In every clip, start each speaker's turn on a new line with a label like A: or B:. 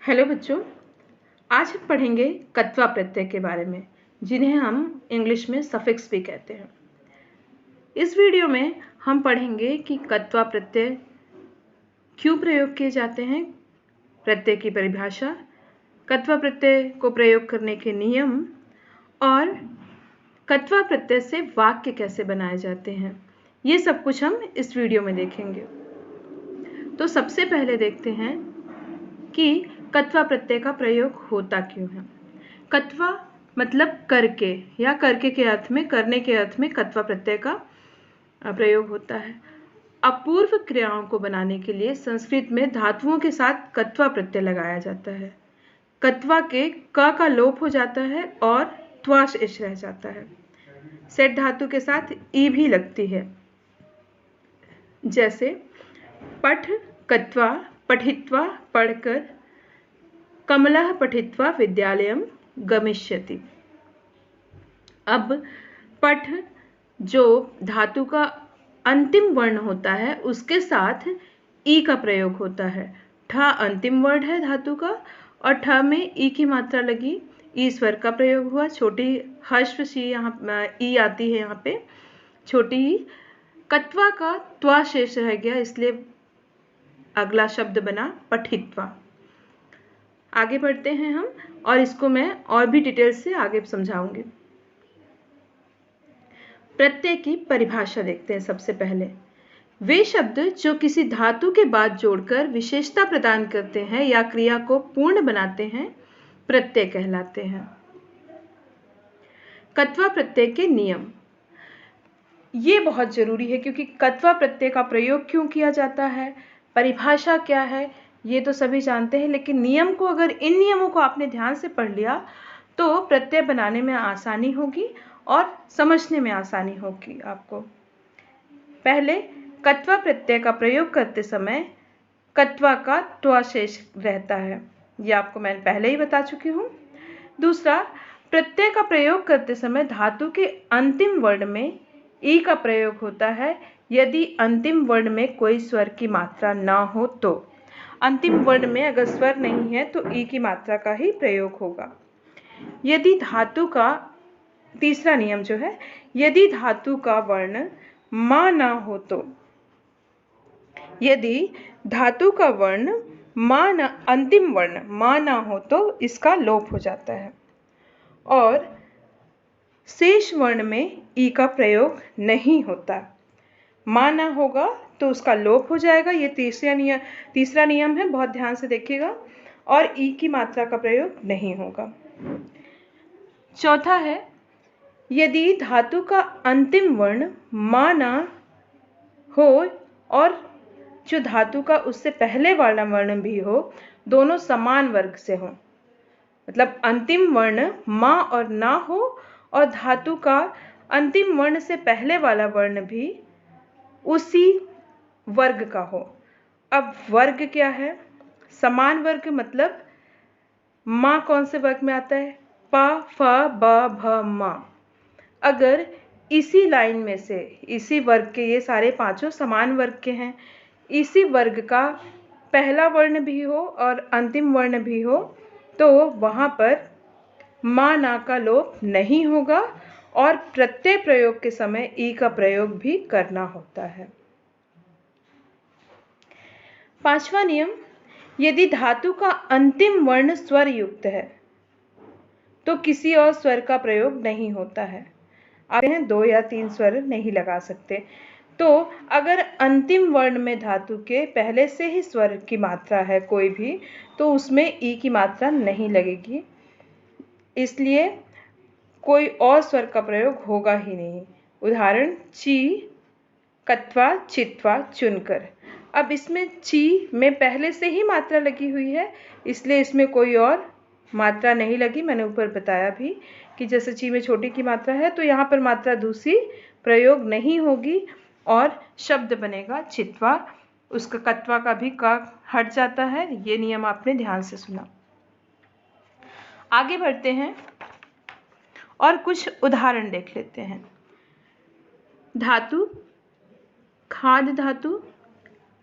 A: Hello बच्चों, आज हम पढ़ेंगे कत्वा प्रत्यय के बारे में, जिन्हें हम इंग्लिश में सफिक्स भी कहते हैं। इस वीडियो में हम पढ़ेंगे कि कत्वा प्रत्यय क्यों प्रयोग किए जाते हैं, प्रत्यय की परिभाषा, कत्वा प्रत्यय को प्रयोग करने के नियम और कत्वा प्रत्यय से वाक्य कैसे बनाए जाते हैं। ये सब कुछ हम इस वीडियो में देखेंगे। तो सबसे पहले देखते हैं कि कत्वा प्रत्यय का प्रयोग होता क्यों है। कत्वा मतलब करके या करके के अर्थ में, करने के अर्थ में कत्वा प्रत्यय का प्रयोग होता है। अपूर्व क्रियाओं को बनाने के लिए संस्कृत में धातुओं के साथ कत्वा प्रत्यय लगाया जाता है। कत्वा के क का लोप हो जाता है और त्वा शेष रह जाता है। सेट धातु के साथ ई भी लगती है, जैसे पठ कत्वा, पठित्वा पढ़कर, कमलः पठित्वा विद्यालयं गमिष्यति। अब पठ जो धातु का अंतिम वर्ण होता है उसके साथ ई का प्रयोग होता है। ठ अंतिम वर्ण है धातु का और ठ में ई की मात्रा लगी, ई स्वर का प्रयोग हुआ। छोटी हश्व शी यहाँ ई आती है, यहाँ पे छोटी ही। कत्वा का त्वा शेष रह गया, इसलिए अगला शब्द बना पठित्वा। आगे बढ़ते हैं हम, और इसको मैं और भी डिटेल से आगे समझाऊंगी। प्रत्यय की परिभाषा देखते हैं सबसे पहले। वे शब्द जो किसी धातु के बाद जोड़कर विशेषता प्रदान करते हैं या क्रिया को पूर्ण बनाते हैं, प्रत्यय कहलाते हैं। कत्वा प्रत्यय के नियम, ये बहुत जरूरी है क्योंकि कत्वा प्रत्यय का प्रयोग क्यों किया जाता है, परिभाषा क्या है, ये तो सभी जानते हैं, लेकिन नियम को, अगर इन नियमों को आपने ध्यान से पढ़ लिया तो प्रत्यय बनाने में आसानी होगी और समझने में आसानी होगी आपको। पहले कत्वा प्रत्यय का प्रयोग करते समय कत्वा का त्वा शेष रहता है, यह आपको मैं पहले ही बता चुकी हूँ। दूसरा, प्रत्यय का प्रयोग करते समय धातु के अंतिम वर्ण में ई का प्रयोग होता है यदि अंतिम वर्ण में कोई स्वर की मात्रा ना हो तो। अंतिम वर्ण में अगर स्वर नहीं है तो ई की मात्रा का ही प्रयोग होगा। यदि धातु का, तीसरा नियम जो है, यदि धातु का वर्ण मा ना हो तो, यदि धातु का वर्ण अंतिम वर्ण मा ना हो तो इसका लोप हो जाता है और शेष वर्ण में ई का प्रयोग नहीं होता। मा ना होगा तो उसका लोप हो जाएगा, ये तीसरा नियम है, बहुत ध्यान से देखिएगा, और ई की मात्रा का प्रयोग नहीं होगा। चौथा है, यदि धातु का अंतिम वर्ण मा ना हो और जो धातु का उससे पहले वाला वर्ण भी हो, दोनों समान वर्ग से हो, मतलब अंतिम वर्ण मा और ना हो और धातु का अंतिम वर्ण से पहले वाला वर्ण भी उसी वर्ग का हो। अब वर्ग क्या है? समान वर्ग मतलब मा कौन से वर्ग में आता है? प, फ, ब, भ, मा। अगर इसी लाइन में से, इसी वर्ग के, ये सारे पांचों समान वर्ग के हैं, इसी वर्ग का पहला वर्ण भी हो और अंतिम वर्ण भी हो तो वहां पर मा ना का लोप नहीं होगा और प्रत्यय प्रयोग के समय ई का प्रयोग भी करना होता है। पांचवा नियम, यदि धातु का अंतिम वर्ण स्वर युक्त है तो किसी और स्वर का प्रयोग नहीं होता है। आप 2 या 3 स्वर नहीं लगा सकते। तो अगर अंतिम वर्ण में धातु के पहले से ही स्वर की मात्रा है कोई भी, तो उसमें ई की मात्रा नहीं लगेगी, इसलिए कोई और स्वर का प्रयोग होगा ही नहीं। उदाहरण, ची, कत्वा, चित्वा, चुनकर। अब इसमें ची में पहले से ही मात्रा लगी हुई है, इसलिए इसमें कोई और मात्रा नहीं लगी। मैंने ऊपर बताया भी कि जैसे ची में छोटी की मात्रा है तो यहाँ पर मात्रा दूसरी प्रयोग नहीं होगी और शब्द बनेगा चित्वा। उसका कत्वा का भी का हट जाता है। ये नियम आपने ध्यान से सुना। आगे बढ़ते हैं और कुछ उदाहरण देख लेते हैं। धातु, खाद धातु,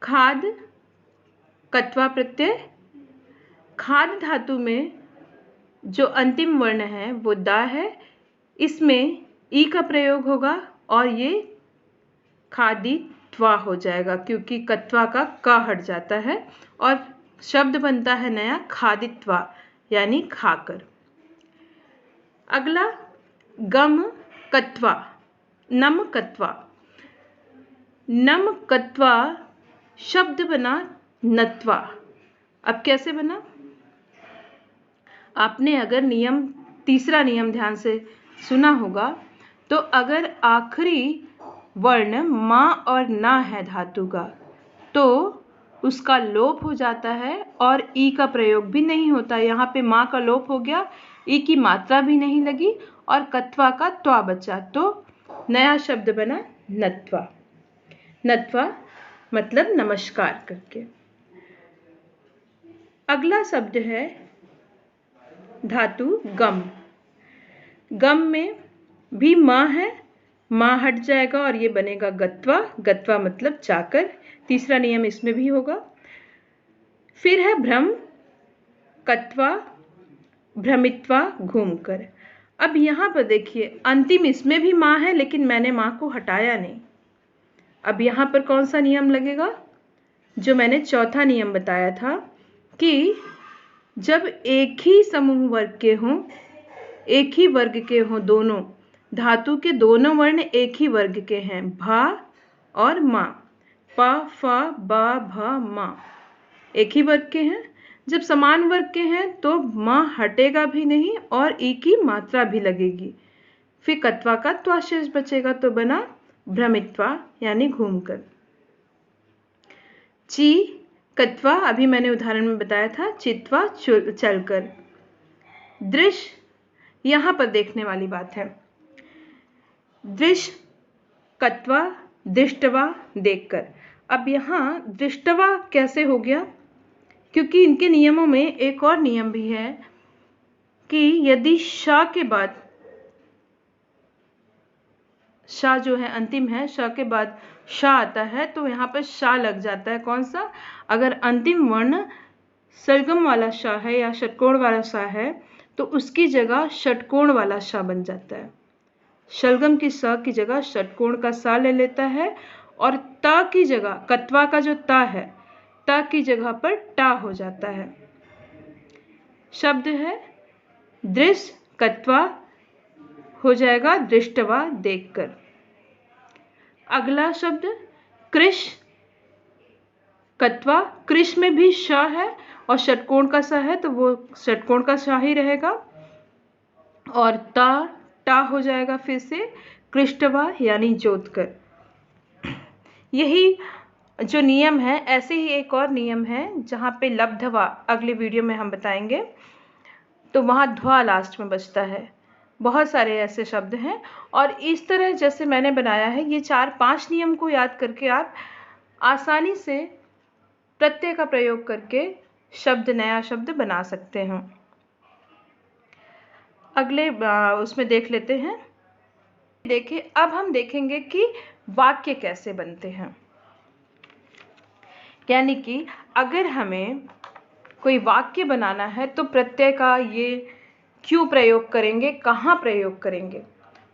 A: खाद, कत्वा प्रत्यय, खाद धातु में जो अंतिम वर्ण है वो दा है, इसमें ई का प्रयोग होगा और ये खादित्वा हो जाएगा क्योंकि कत्वा का क हट जाता है और शब्द बनता है नया खादित्वा यानी खाकर। अगला गम कत्वा, नम कत्वा। नम कत्वा शब्द बना नत्वा। अब कैसे बना? आपने अगर तीसरा नियम ध्यान से सुना होगा तो अगर आखिरी वर्ण मा और ना है धातु का तो उसका लोप हो जाता है और ई का प्रयोग भी नहीं होता। यहाँ पे माँ का लोप हो गया, ई की मात्रा भी नहीं लगी और कत्वा का त्वा बचा, तो नया शब्द बना नत्वा। नत्वा मतलब नमस्कार करके। अगला शब्द है धातु गम। गम में भी माँ है, माँ हट जाएगा और ये बनेगा गत्वा। गत्वा मतलब जाकर, तीसरा नियम इसमें भी होगा। फिर है भ्रम कत्वा, भ्रमित्वा घूमकर। अब यहाँ पर देखिए अंतिम इसमें भी माँ है लेकिन मैंने माँ को हटाया नहीं। अब यहाँ पर कौन सा नियम लगेगा? जो मैंने चौथा नियम बताया था कि जब एक ही समूह वर्ग के हों, एक ही वर्ग के हों, दोनों धातु के दोनों वर्ण एक ही वर्ग के हैं, भा और मा, पा फा बा भा मा एक ही वर्ग के हैं। जब समान वर्ग के हैं तो माँ हटेगा भी नहीं और ई की मात्रा भी लगेगी, फिर कत्वा का त्वा शेष बचेगा तो बना भ्रमित्वा यानी घूमकर। ची कत्वा, अभी मैंने उदाहरण में बताया था, चित्वा चलकर। दृश्य, यहाँ पर देखने वाली बात है। दृश्य कत्वा, दृष्टवा देखकर। अब यहाँ दृष्टवा कैसे हो गया? क्योंकि इनके नियमों में एक और नियम भी है कि यदि शा के बाद, शा जो है अंतिम है, शा के बाद शा आता है तो यहाँ पर शा लग जाता है। कौन सा? अगर अंतिम वर्ण सरगम वाला शा है या षटकोण वाला शा है तो उसकी जगह षटकोण वाला शा बन जाता है। शलगम की स की जगह षटकोण का सा ले लेता है और ता की जगह, कत्वा का जो ता है, ता की जगह पर टा हो जाता है। शब्द है दृश्य कत्वा हो जाएगा दृष्टवा देखकर। अगला शब्द कृश कत्वा। कृश में भी श है और षटकोण का स है तो वो षटकोण का श ही रहेगा और टा हो जाएगा फिर से कृष्टवा यानी जोतकर। यही जो नियम है, ऐसे ही एक और नियम है जहाँ पे लब्धवा अगले वीडियो में हम बताएंगे, तो वहाँ ध्वा लास्ट में बचता है। बहुत सारे ऐसे शब्द हैं और इस तरह जैसे मैंने बनाया है, ये 4-5 नियम को याद करके आप आसानी से प्रत्यय का प्रयोग करके नया शब्द बना सकते हैं। अगले उसमें देख लेते हैं। देखिए अब हम देखेंगे कि वाक्य कैसे बनते हैं, यानी कि अगर हमें कोई वाक्य बनाना है तो प्रत्यय का ये क्यों प्रयोग करेंगे, कहाँ प्रयोग करेंगे,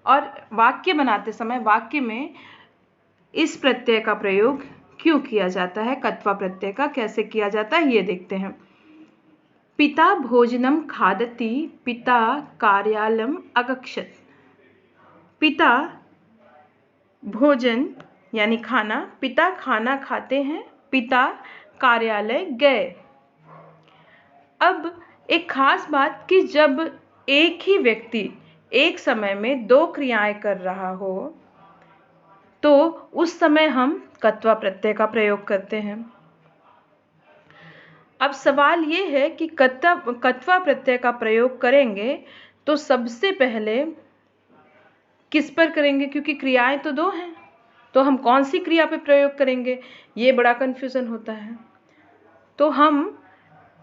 A: और वाक्य बनाते समय वाक्य में इस प्रत्यय का प्रयोग क्यों किया जाता है, कत्वा प्रत्यय का कैसे किया जाता है, ये देखते हैं। पिता भोजनम खादति, पिता कार्यालयम अगच्छत। पिता भोजन यानी खाना, पिता खाना खाते हैं, पिता कार्यालय गए। अब एक खास बात कि जब एक ही व्यक्ति एक समय में 2 क्रियाएं कर रहा हो तो उस समय हम कत्वा प्रत्यय का प्रयोग करते हैं। अब सवाल ये है कि कत्वा प्रत्यय का प्रयोग करेंगे तो सबसे पहले किस पर करेंगे, क्योंकि क्रियाएं तो 2 हैं, तो हम कौन सी क्रिया पे प्रयोग करेंगे, ये बड़ा कन्फ्यूजन होता है। तो हम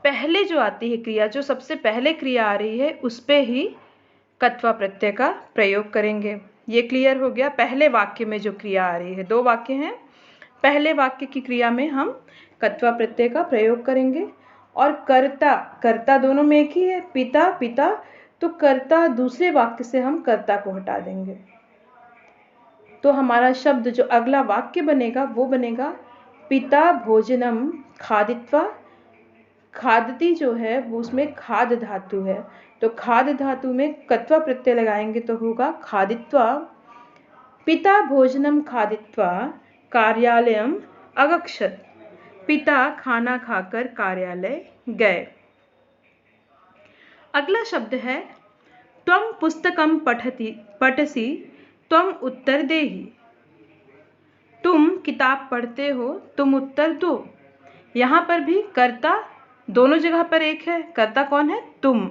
A: पहले जो आती है क्रिया, जो सबसे पहले क्रिया आ रही है, उस पे ही कत्वा प्रत्यय का प्रयोग करेंगे। ये क्लियर हो गया। पहले वाक्य में जो क्रिया आ रही है, 2 वाक्य हैं, पहले वाक्य की क्रिया में हम कत्वा प्रत्यय का प्रयोग करेंगे और कर्ता, कर्ता दोनों में एक ही है, पिता पिता, तो कर्ता दूसरे वाक्य से हम कर्ता को हटा देंगे। तो हमारा शब्द जो अगला वाक्य बनेगा वो बनेगा पिता भोजनम खादित्वा। खादती जो है वो उसमें खाद धातु है, तो खाद धातु में कत्वा प्रत्यय लगाएंगे तो होगा खादित्वा। पिता भोजनम खादित्वा कार्यालयम अगच्छत। पिता खाना खाकर कार्यालय गए। अगला शब्द है त्वं पुस्तकम पठसी त्वं उत्तर देहि। तुम किताब पढ़ते हो, तुम उत्तर दो। यहाँ पर भी कर्ता दोनों जगह पर एक है। कर्ता कौन है? तुम,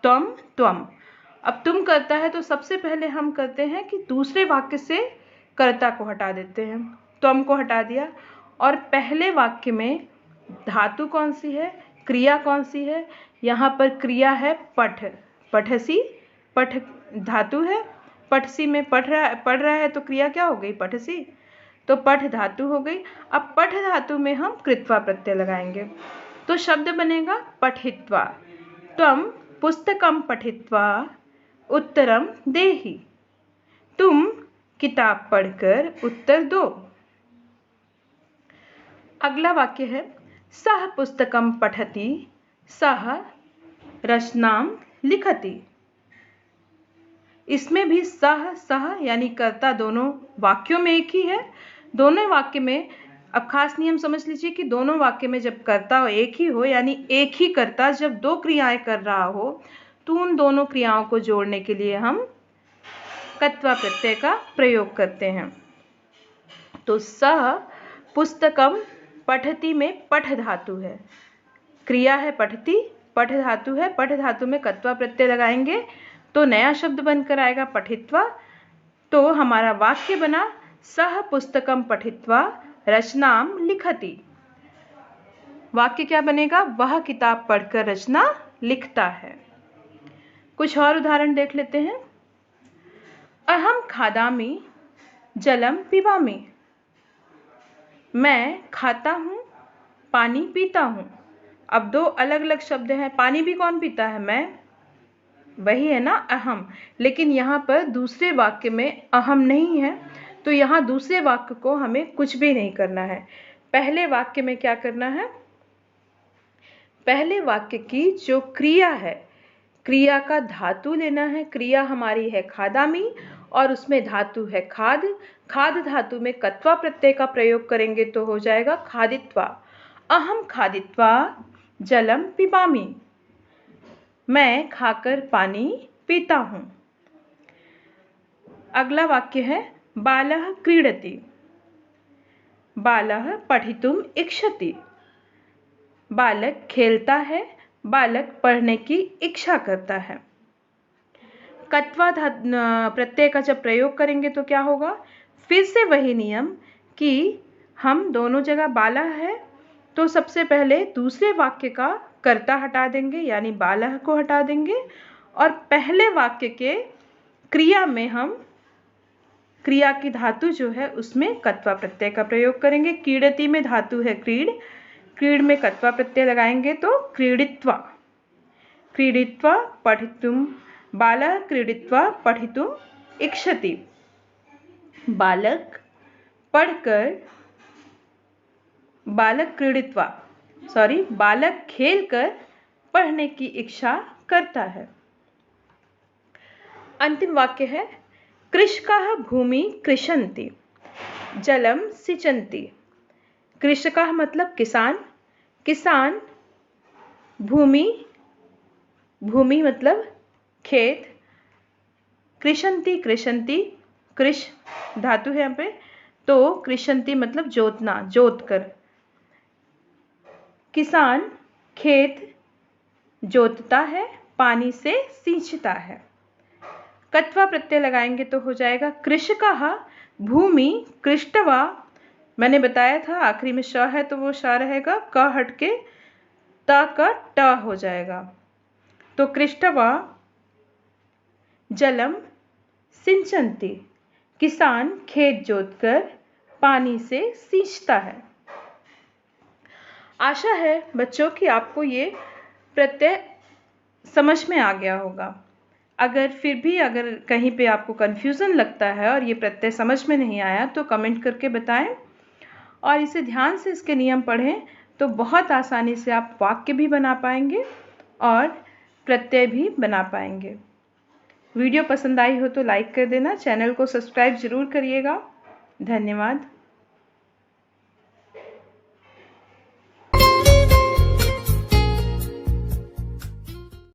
A: त्वं, त्वम। अब तुम करता है तो सबसे पहले हम करते हैं कि दूसरे वाक्य से कर्ता को हटा देते हैं। त्वम को हटा दिया और पहले वाक्य में धातु कौन सी है, क्रिया कौन सी है? यहाँ पर क्रिया है पठ, पठसी, पठ धातु है। पठसी में पढ़ रहा है तो क्रिया क्या हो गई? पठसी, तो पठ धातु हो गई। अब पठ धातु में हम कृत्वा प्रत्यय लगाएंगे तो शब्द बनेगा पठित्वा। त्वं पुस्तकम पठित्वा उत्तरम देहि। तुम किताब पढ़कर उत्तर दो। अगला वाक्य है सह पुस्तकम पठति सह रचनाम लिखति। इसमें भी सह सह यानी कर्ता दोनों वाक्यों में एक ही है। दोनों वाक्य में अब खास नियम समझ लीजिए कि दोनों वाक्य में जब कर्ता एक ही हो यानी एक ही कर्ता जब दो क्रियाएं कर रहा हो तो उन दोनों क्रियाओं को जोड़ने के लिए हम कत्वा प्रत्यय का प्रयोग करते हैं। तो सह पुस्तकम पठति में पठ धातु है, क्रिया है पठति, पठ धातु है, पठ धातु में कत्वा प्रत्यय लगाएंगे तो नया शब्द बनकर आएगा पठित्वा। तो हमारा वाक्य बना सह पुस्तकम पठित्वा रचनाम लिखति। वाक्य क्या बनेगा? वह किताब पढ़कर रचना लिखता है। कुछ और उदाहरण देख लेते हैं। अहम खादामि जलम पिबामि। मैं खाता हूँ, पानी पीता हूँ। अब दो अलग अलग शब्द हैं। पानी भी कौन पीता है? मैं, वही है ना अहम। लेकिन यहाँ पर दूसरे वाक्य में अहम नहीं है तो यहाँ दूसरे वाक्य को हमें कुछ भी नहीं करना है। पहले वाक्य में क्या करना है? पहले वाक्य की जो क्रिया है, क्रिया का धातु लेना है। क्रिया हमारी है खादामी और उसमें धातु है खाद। खाद धातु में कत्वा प्रत्यय का प्रयोग करेंगे तो हो जाएगा खादित्वा। अहम खादित्वा जलम पिबामि। मैं खाकर पानी पीता हूँ। अगला वाक्य है बालः क्रीडति। बालः पठितुम इच्छति। बालक खेलता है, बालक पढ़ने की इच्छा करता है। कत्वा प्रत्यय का जब प्रयोग करेंगे तो क्या होगा? फिर से वही नियम कि हम दोनों जगह बाला है तो सबसे पहले दूसरे वाक्य का कर्ता हटा देंगे यानी बालह को हटा देंगे और पहले वाक्य के क्रिया में हम क्रिया की धातु जो है उसमें कत्वा प्रत्यय का प्रयोग करेंगे। क्रीडति में धातु है क्रीड, क्रीड में कत्वा प्रत्यय लगाएंगे तो क्रीडित्वा। क्रीडित्वा पठितुम, बालः क्रीडित्वा पठितुम इच्छति। बालक पढ़कर, बालक क्रीडित्वा बालक खेलकर पढ़ने की इच्छा करता है। अंतिम वाक्य है कृषकाः भूमि कृषन्ति जलम सिंचन्ति। कृषकाः मतलब किसान, किसान भूमि, भूमि मतलब खेत, कृषन्ति, कृषन्ति कृष धातु है यहाँ पे तो कृषन्ति मतलब जोतना, जोत कर। किसान खेत जोतता है, पानी से सींचता है। कत्वा प्रत्यय लगाएंगे तो हो जाएगा कृषकाः भूमि कृष्टवा। मैंने बताया था आखिरी में श है तो वो श रहेगा, क हट के त का ट हो जाएगा। तो कृष्टवा जलम सिंचन्ति। किसान खेत जोतकर पानी से सींचता है। आशा है बच्चों कि आपको ये प्रत्यय समझ में आ गया होगा। अगर फिर भी कहीं पे आपको कन्फ्यूज़न लगता है और ये प्रत्यय समझ में नहीं आया तो कमेंट करके बताएं और इसे ध्यान से इसके नियम पढ़ें तो बहुत आसानी से आप वाक्य भी बना पाएंगे और प्रत्यय भी बना पाएंगे। वीडियो पसंद आई हो तो लाइक कर देना, चैनल को सब्सक्राइब ज़रूर करिएगा। धन्यवाद।